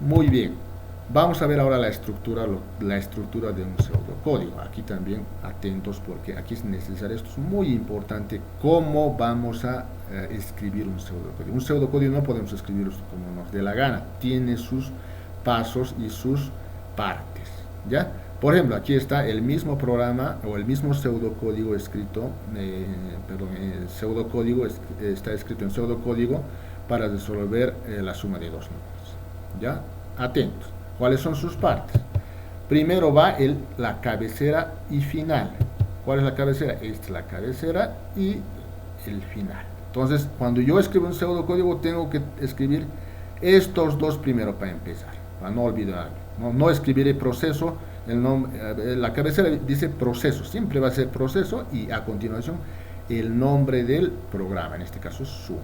Muy bien. Vamos a ver ahora la estructura de un pseudocódigo. Aquí también atentos porque aquí es necesario, esto es muy importante, cómo vamos a escribir un pseudocódigo. Un pseudocódigo no podemos escribirlo como nos dé la gana, tiene sus pasos y sus partes. ¿Ya? Por ejemplo, aquí está el mismo programa o el mismo pseudocódigo escrito, perdón, el pseudocódigo está escrito en pseudocódigo para resolver la suma de dos números. ¿Ya? Atentos. ¿Cuáles son sus partes? Primero va la cabecera y final. ¿Cuál es la cabecera? Esta es la cabecera y el final. Entonces, cuando yo escribo un pseudocódigo, tengo que escribir estos dos primero para empezar, para no olvidar. No escribiré proceso, la cabecera dice proceso, siempre va a ser proceso y a continuación el nombre del programa, en este caso es Zoom.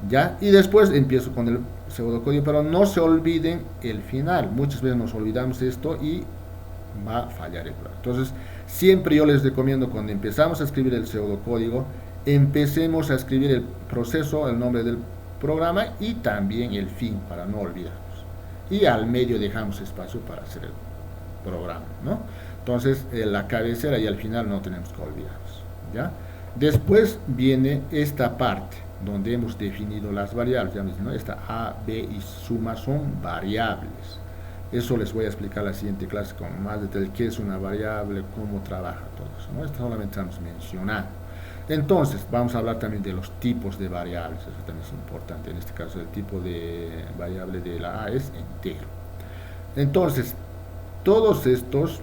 ¿Ya? Y después empiezo con el pseudocódigo, pero no se olviden el final. Muchas veces nos olvidamos esto y va a fallar el programa. Entonces, siempre yo les recomiendo cuando empezamos a escribir el pseudocódigo, empecemos a escribir el proceso, el nombre del programa y también el fin para no olvidarnos. Y al medio dejamos espacio para hacer el programa, ¿no? Entonces, la cabecera y al final no tenemos que olvidarnos, ¿ya? Después viene esta parte donde hemos definido las variables, ya ¿no? Esta A, B y suma son variables. Eso les voy a explicar en la siguiente clase con más detalle, qué es una variable, cómo trabaja todo eso, ¿no? Esto solamente estamos mencionando. Entonces, vamos a hablar también de los tipos de variables, eso también es importante. En este caso, el tipo de variable de la A es entero. Entonces, todos estos,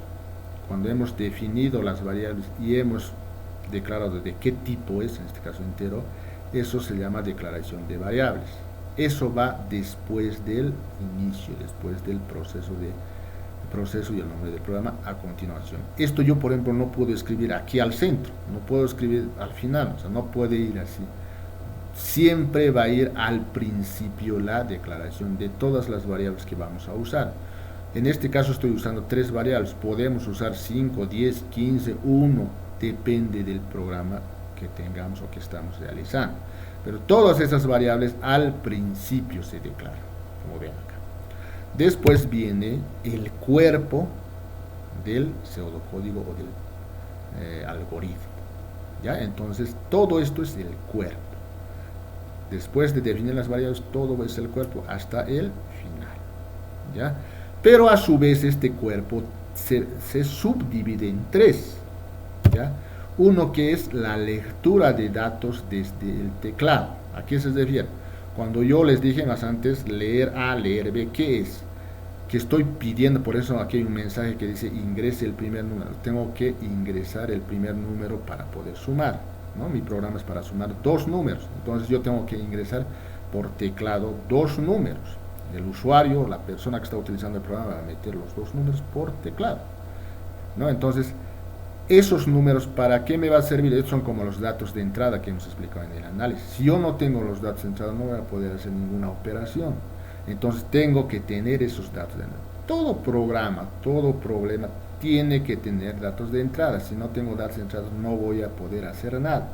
cuando hemos definido las variables y hemos declarado de qué tipo es, en este caso entero, eso se llama declaración de variables. Eso va después del inicio, después del proceso y el nombre del programa a continuación. Esto yo, por ejemplo, no puedo escribir aquí al centro, no puedo escribir al final, o sea, no puede ir así. Siempre va a ir al principio la declaración de todas las variables que vamos a usar. En este caso estoy usando 3 variables, podemos usar 5, 10, 15, 1, depende del programa que tengamos o que estamos realizando. Pero todas esas variables al principio se declaran, como ven acá. Después viene el cuerpo del pseudocódigo o del algoritmo. ¿Ya? Entonces, todo esto es el cuerpo. Después de definir las variables, todo es el cuerpo hasta el final. ¿Ya? Pero a su vez este cuerpo se subdivide en 3. ¿Ya? Uno que es la lectura de datos desde el teclado. ¿A qué se refiere? Cuando yo les dije más antes leer A, leer B, ¿qué es? Que estoy pidiendo, por eso aquí hay un mensaje que dice ingrese el primer número. Tengo que ingresar el primer número para poder sumar, ¿no? Mi programa es para sumar 2 números. Entonces yo tengo que ingresar por teclado 2 números. El usuario, la persona que está utilizando el programa, va a meter los 2 números por teclado, ¿no? Entonces, esos números, ¿para qué me va a servir? Estos son como los datos de entrada que hemos explicado en el análisis. Si yo no tengo los datos de entrada, no voy a poder hacer ninguna operación. Entonces, tengo que tener esos datos de entrada. Todo programa, todo problema tiene que tener datos de entrada. Si no tengo datos de entrada, no voy a poder hacer nada.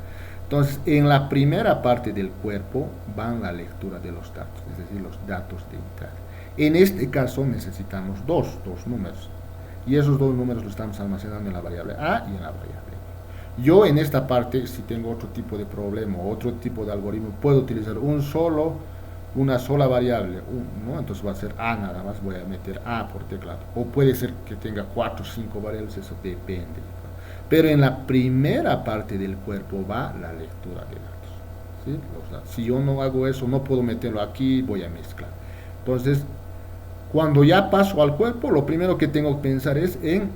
Entonces, en la primera parte del cuerpo van la lectura de los datos, es decir, los datos de entrada. En este caso necesitamos dos números. Y esos 2 números los estamos almacenando en la variable A y en la variable B. Yo en esta parte, si tengo otro tipo de problema o otro tipo de algoritmo, puedo utilizar una sola variable, ¿no? Entonces va a ser A nada más, voy a meter A por teclado. O puede ser que tenga 4 o 5 variables, eso depende. Pero en la primera parte del cuerpo va la lectura de datos, ¿sí? Los datos. Si yo no hago eso, no puedo meterlo aquí, voy a mezclar. Entonces, cuando ya paso al cuerpo, lo primero que tengo que pensar es en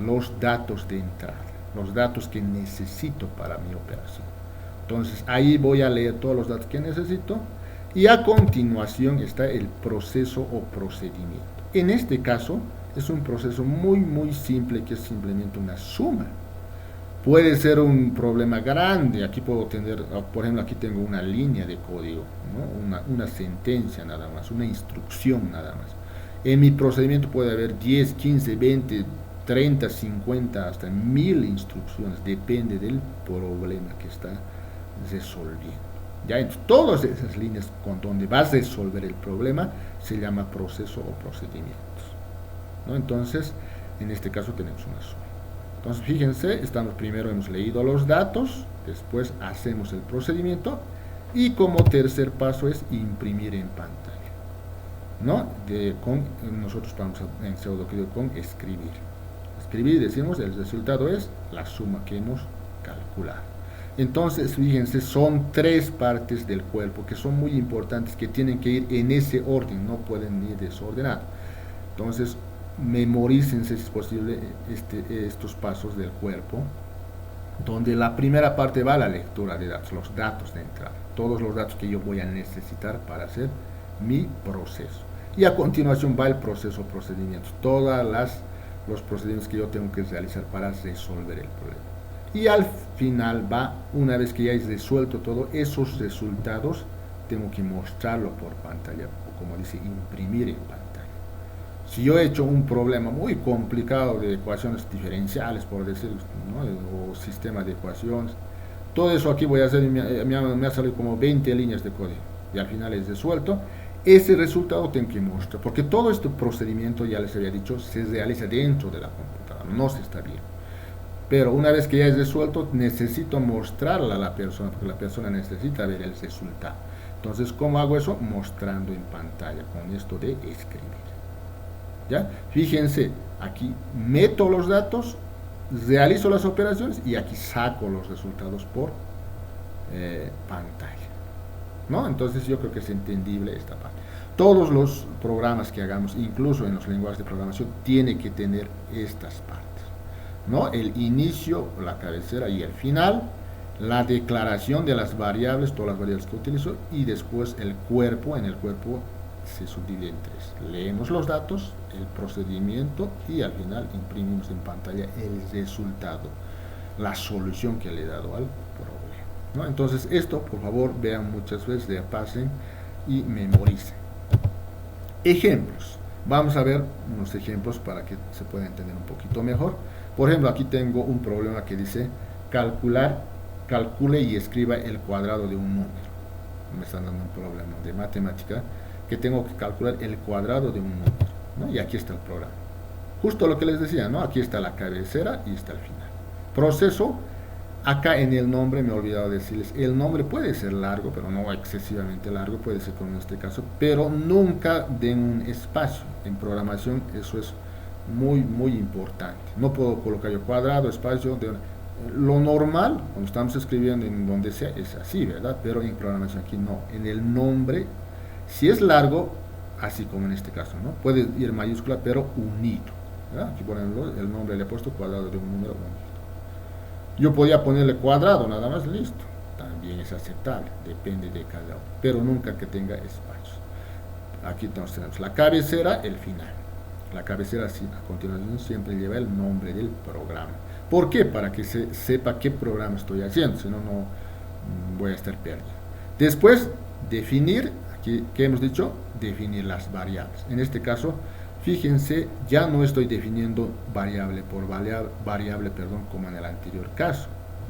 los datos de entrada, los datos que necesito para mi operación. Entonces ahí voy a leer todos los datos que necesito y a continuación está el proceso o procedimiento. En este caso es un proceso muy simple que es simplemente una suma. Puede ser un problema grande, aquí puedo tener, por ejemplo, aquí tengo una línea de código, ¿no? una sentencia nada más, una instrucción nada más. En mi procedimiento puede haber 10, 15, 20, 30, 50, hasta 1000 instrucciones, depende del problema que está resolviendo. Ya en todas esas líneas con donde vas a resolver el problema se llama proceso o procedimientos, ¿no? Entonces, en este caso tenemos una suma. Entonces, fíjense, primero hemos leído los datos, después hacemos el procedimiento y como tercer paso es imprimir en pantalla, ¿no? Nosotros vamos en pseudocódigo con escribir. Escribir, decimos, el resultado es la suma que hemos calculado. Entonces, fíjense, son tres partes del cuerpo que son muy importantes, que tienen que ir en ese orden, no pueden ir desordenados. Entonces, memorícense si es posible estos pasos del cuerpo, donde la primera parte va a la lectura de datos, los datos de entrada, todos los datos que yo voy a necesitar para hacer mi proceso. Y a continuación va el proceso, procedimientos, los procedimientos que yo tengo que realizar para resolver el problema. Y al final va, una vez que ya he resuelto todo, esos resultados tengo que mostrarlo por pantalla, o como dice, imprimir en pantalla. Si yo he hecho un problema muy complicado de ecuaciones diferenciales, por decirlo, ¿no? O sistema de ecuaciones, todo eso aquí voy a hacer, me ha salido como 20 líneas de código, y al final es resuelto. Ese resultado tengo que mostrar, porque todo este procedimiento, ya les había dicho, se realiza dentro de la computadora, no se está viendo. Pero una vez que ya es resuelto, necesito mostrarla a la persona, porque la persona necesita ver el resultado. Entonces, ¿cómo hago eso? Mostrando en pantalla, con esto de escribir. ¿Ya? Fíjense, aquí meto los datos, realizo las operaciones y aquí saco los resultados por pantalla, ¿no? Entonces yo creo que es entendible esta parte. Todos los programas que hagamos, incluso en los lenguajes de programación, tiene que tener estas partes, ¿no? El inicio, la cabecera y el final, la declaración de las variables, todas las variables que utilizo, y después el cuerpo. En el cuerpo se subdivide en tres. Leemos los datos, el procedimiento y al final imprimimos en pantalla el resultado, la solución que le he dado al problema, ¿no? Entonces esto, por favor, vean muchas veces, pasen y memoricen. Ejemplos. Vamos a ver unos ejemplos para que se pueda entender un poquito mejor. Por ejemplo, aquí tengo un problema que dice calcule y escriba el cuadrado de un número. Me están dando un problema de matemática, que tengo que calcular el cuadrado de un número, ¿no? Y aquí está el programa. Justo lo que les decía, ¿no? Aquí está la cabecera y está el final. Proceso, acá en el nombre me he olvidado decirles, el nombre puede ser largo, pero no excesivamente largo, puede ser como en este caso, pero nunca den un espacio. En programación eso es muy, muy importante. No puedo colocar yo cuadrado, espacio, lo normal, cuando estamos escribiendo en donde sea, es así, ¿verdad? Pero en programación aquí no. En el nombre, si es largo, así como en este caso, ¿no? Puede ir mayúscula, pero unido, ¿verdad? Aquí, por ejemplo, el nombre le he puesto cuadrado de un número unido. Yo podía ponerle cuadrado, nada más, listo. También es aceptable, depende de cada uno, pero nunca que tenga espacios. Aquí entonces tenemos la cabecera, el final. La cabecera, a continuación, siempre lleva el nombre del programa. ¿Por qué? Para que se sepa qué programa estoy haciendo, si no, no voy a estar perdido. Después, definir, aquí, ¿qué hemos dicho? Definir las variables. En este caso, fíjense, ya no estoy definiendo variable por variable, como en el anterior caso,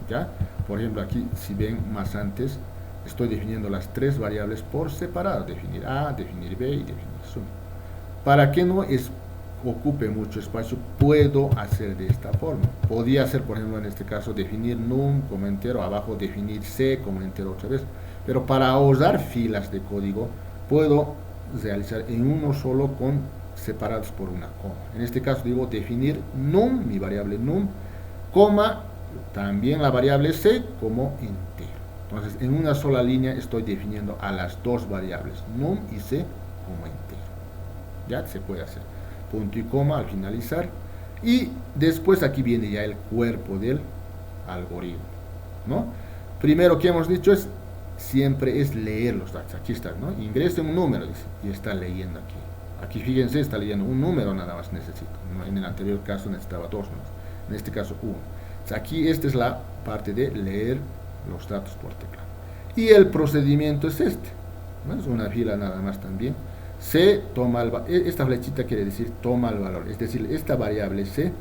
¿ya? Por ejemplo, aquí, si ven más antes, estoy definiendo las tres variables por separado, definir A, definir B y definir suma. Para que no ocupe mucho espacio, puedo hacer de esta forma. Podía hacer, por ejemplo, en este caso, definir num como entero, abajo definir c como entero otra vez, pero para ahorrar filas de código, puedo realizar en uno solo separados por una coma. En este caso digo definir num, mi variable num, coma, también la variable c como entero. Entonces, en una sola línea estoy definiendo a las dos variables, num y c, como entero. Ya se puede hacer. Punto y coma al finalizar. Y después aquí viene ya el cuerpo del algoritmo, ¿no? Primero que hemos dicho siempre es leer los datos. Aquí está, ¿no? Ingrese un número, dice, y está leyendo aquí. Aquí fíjense, está leyendo un número nada más necesito. En el anterior caso necesitaba dos números. En este caso uno. Entonces, aquí esta es la parte de leer los datos por teclado. Y el procedimiento es este, ¿no? Es una fila nada más también. C toma esta flechita quiere decir toma el valor, es decir, esta variable C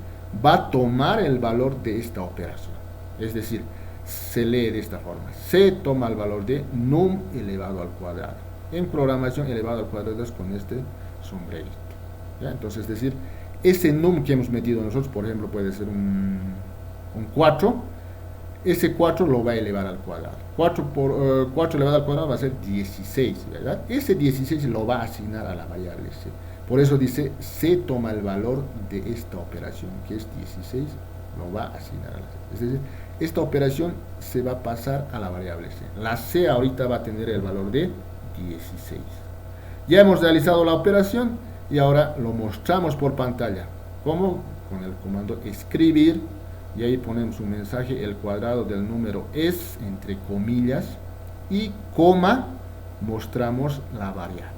va a tomar el valor de esta operación. Es decir, se lee de esta forma. C toma el valor de num elevado al cuadrado. En programación, elevado al cuadrado es con este sombrerito. ¿Ya? Entonces, es decir, ese num que hemos metido nosotros, por ejemplo, puede ser un 4. Ese 4 lo va a elevar al cuadrado. 4 elevado al cuadrado va a ser 16, ¿verdad? Ese 16 lo va a asignar a la variable C. Por eso dice, C toma el valor de esta operación, que es 16, lo va a asignar a la C. Es decir, esta operación se va a pasar a la variable C. La C ahorita va a tener el valor de 16. Ya hemos realizado la operación y ahora lo mostramos por pantalla. ¿Cómo? Con el comando escribir, y ahí ponemos un mensaje, el cuadrado del número es, entre comillas, y coma, mostramos la variable.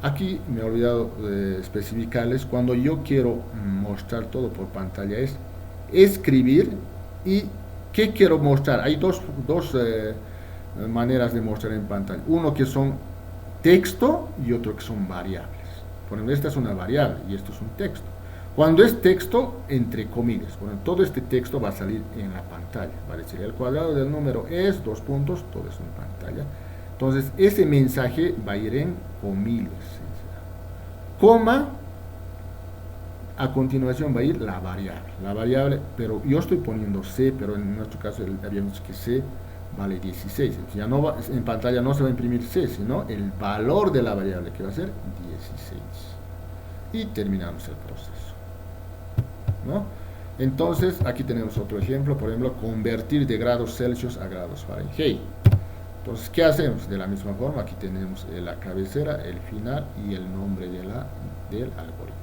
Aquí me he olvidado de especificarles, cuando yo quiero mostrar todo por pantalla es escribir. ¿Y qué quiero mostrar? Hay dos maneras de mostrar en pantalla. Uno que son texto y otro que son variables. Por ejemplo, esta es una variable y esto es un texto. Cuando es texto, entre comillas, bueno, todo este texto va a salir en la pantalla. Va a decir, el cuadrado del número es, dos puntos, todo eso en pantalla. Entonces, ese mensaje va a ir en comillas. Coma, a continuación va a ir la variable. La variable, pero yo estoy poniendo C, pero en nuestro caso habíamos dicho que C vale 16. Entonces, ya no va, en pantalla no se va a imprimir C, sino el valor de la variable, que va a ser 16. Y terminamos el proceso, ¿no? Entonces, aquí tenemos otro ejemplo, por ejemplo, convertir de grados Celsius a grados Fahrenheit. Entonces, ¿qué hacemos? De la misma forma, aquí tenemos la cabecera, el final y el nombre del algoritmo.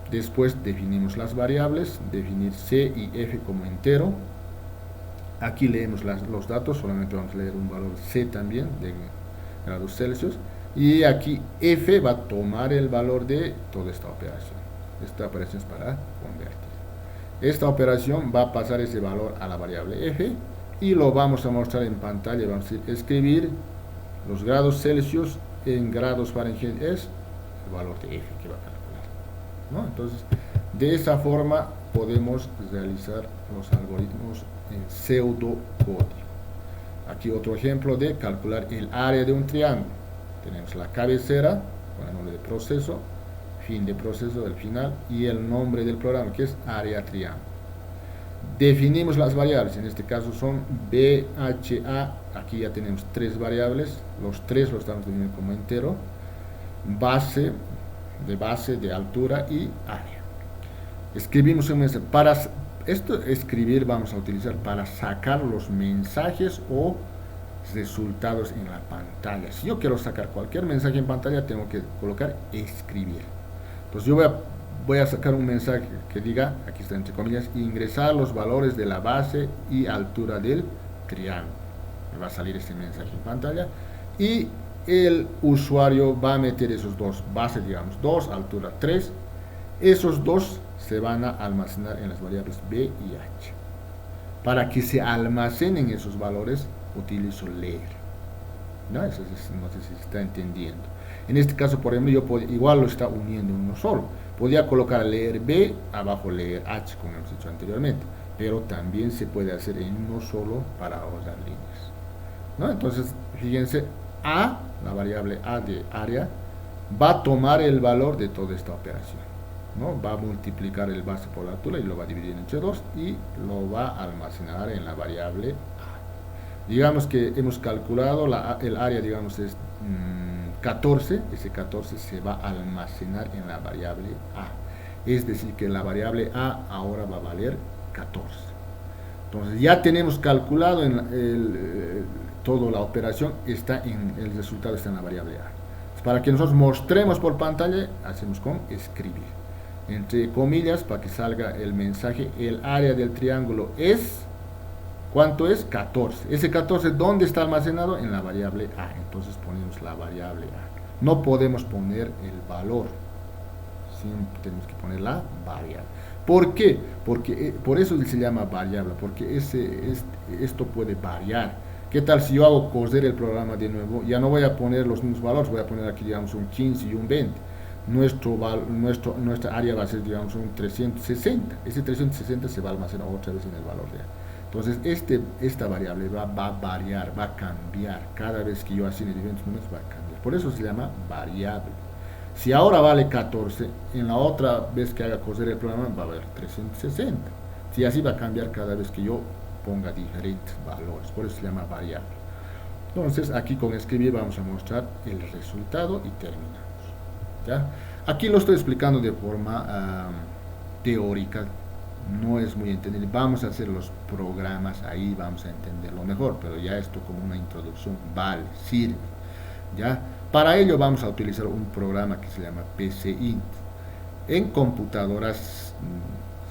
Después definimos las variables, definir C y F como entero. Aquí leemos los datos, solamente vamos a leer un valor C también, de grados Celsius. Y aquí F va a tomar el valor de toda esta operación. Esta operación es para convertir. Esta operación va a pasar ese valor a la variable F y lo vamos a mostrar en pantalla. Vamos a escribir los grados Celsius en grados Fahrenheit es el valor de F que va a calcular, ¿no? Entonces, de esa forma podemos realizar los algoritmos en pseudocódigo. Aquí otro ejemplo de calcular el área de un triángulo. Tenemos la cabecera con el nombre de proceso, fin de proceso del final y el nombre del programa, que es área triángulo. Definimos las variables, en este caso son B, H, A. Aquí ya tenemos tres variables, los tres lo estamos definiendo como entero, base, de altura y área. Escribimos un mensaje. Para esto escribir vamos a utilizar para sacar los mensajes o resultados en la pantalla. Si yo quiero sacar cualquier mensaje en pantalla, tengo que colocar escribir. Entonces yo voy a sacar un mensaje que diga, aquí está entre comillas, ingresar los valores de la base y altura del triángulo. Me va a salir este mensaje en pantalla y el usuario va a meter esos dos, base digamos 2, altura 3. Esos dos se van a almacenar en las variables B y H. Para que se almacenen esos valores, utilizo leer, ¿no? Eso no sé si se está entendiendo. En este caso, por ejemplo, yo igual lo está uniendo en uno solo. Podría colocar leer B, abajo leer H, como hemos dicho anteriormente, pero también se puede hacer en uno solo para ahorrar líneas, ¿no? Entonces, fíjense, A, la variable A de área, va a tomar el valor de toda esta operación, ¿no? Va a multiplicar el base por la altura y lo va a dividir entre 2 y lo va a almacenar en la variable A. Digamos que hemos calculado el área, digamos, es 14, ese 14 se va a almacenar en la variable A. Es decir, que la variable A ahora va a valer 14. Entonces ya tenemos calculado toda la operación, el resultado está en la variable A. Entonces, para que nosotros mostremos por pantalla, hacemos con escribir. Entre comillas, para que salga el mensaje, el área del triángulo es... ¿Cuánto es? 14. Ese 14, ¿dónde está almacenado? En la variable A. Entonces ponemos la variable A. No podemos poner el valor. Siempre tenemos que poner la variable. ¿Por qué? Porque, por eso se llama variable. Porque esto puede variar. ¿Qué tal si yo hago coser el programa de nuevo? Ya no voy a poner los mismos valores. Voy a poner aquí, digamos, un 15 y un 20. Nuestra área va a ser, digamos, un 360. Ese 360 se va a almacenar otra vez en el valor de A. Entonces, esta variable va a variar, va a cambiar. Cada vez que yo asigne diferentes números va a cambiar. Por eso se llama variable. Si ahora vale 14, en la otra vez que haga correr el programa va a valer 360. Si así va a cambiar cada vez que yo ponga diferentes valores. Por eso se llama variable. Entonces, aquí con escribir vamos a mostrar el resultado y terminamos. ¿Ya? Aquí lo estoy explicando de forma teórica, no es muy entendible. Vamos a hacer los programas, ahí vamos a entenderlo mejor, pero ya esto como una introducción vale, sirve. ¿Ya? Para ello vamos a utilizar un programa que se llama PCInt. En computadoras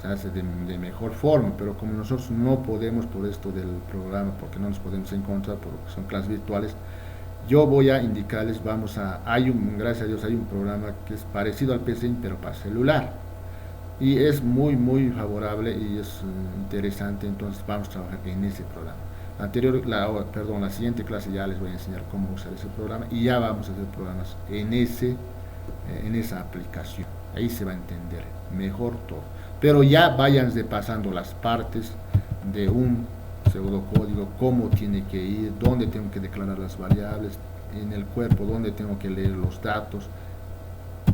se hace de mejor forma, pero como nosotros no podemos por esto del programa, porque no nos podemos encontrar, porque son clases virtuales, yo voy a indicarles, gracias a Dios hay un programa que es parecido al PCInt, pero para celular. Y es muy favorable y es interesante, entonces vamos a trabajar en ese programa. La siguiente clase ya les voy a enseñar cómo usar ese programa y ya vamos a hacer programas en esa aplicación. Ahí se va a entender mejor todo. Pero ya váyanse pasando las partes de un pseudocódigo, cómo tiene que ir, dónde tengo que declarar las variables, en el cuerpo, dónde tengo que leer los datos,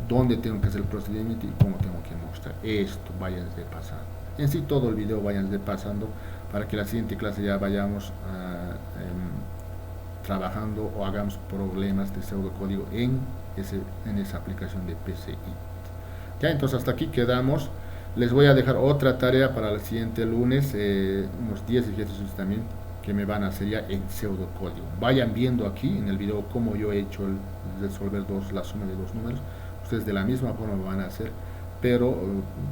dónde tengo que hacer el procedimiento y cómo tengo que mostrar esto. Váyanse pasando. En sí todo el video váyanse pasando para que la siguiente clase ya vayamos trabajando o hagamos problemas de pseudocódigo en esa aplicación de PCI. Ya, entonces hasta aquí quedamos. Les voy a dejar otra tarea para el siguiente lunes, unos 10 ejercicios también que me van a hacer ya en pseudocódigo. Vayan viendo aquí en el video cómo yo he hecho el resolver la suma de dos números. Ustedes de la misma forma lo van a hacer, pero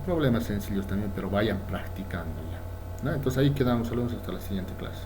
problemas sencillos también, pero vayan practicando ya, ¿no? Entonces ahí quedamos, saludos, hasta la siguiente clase.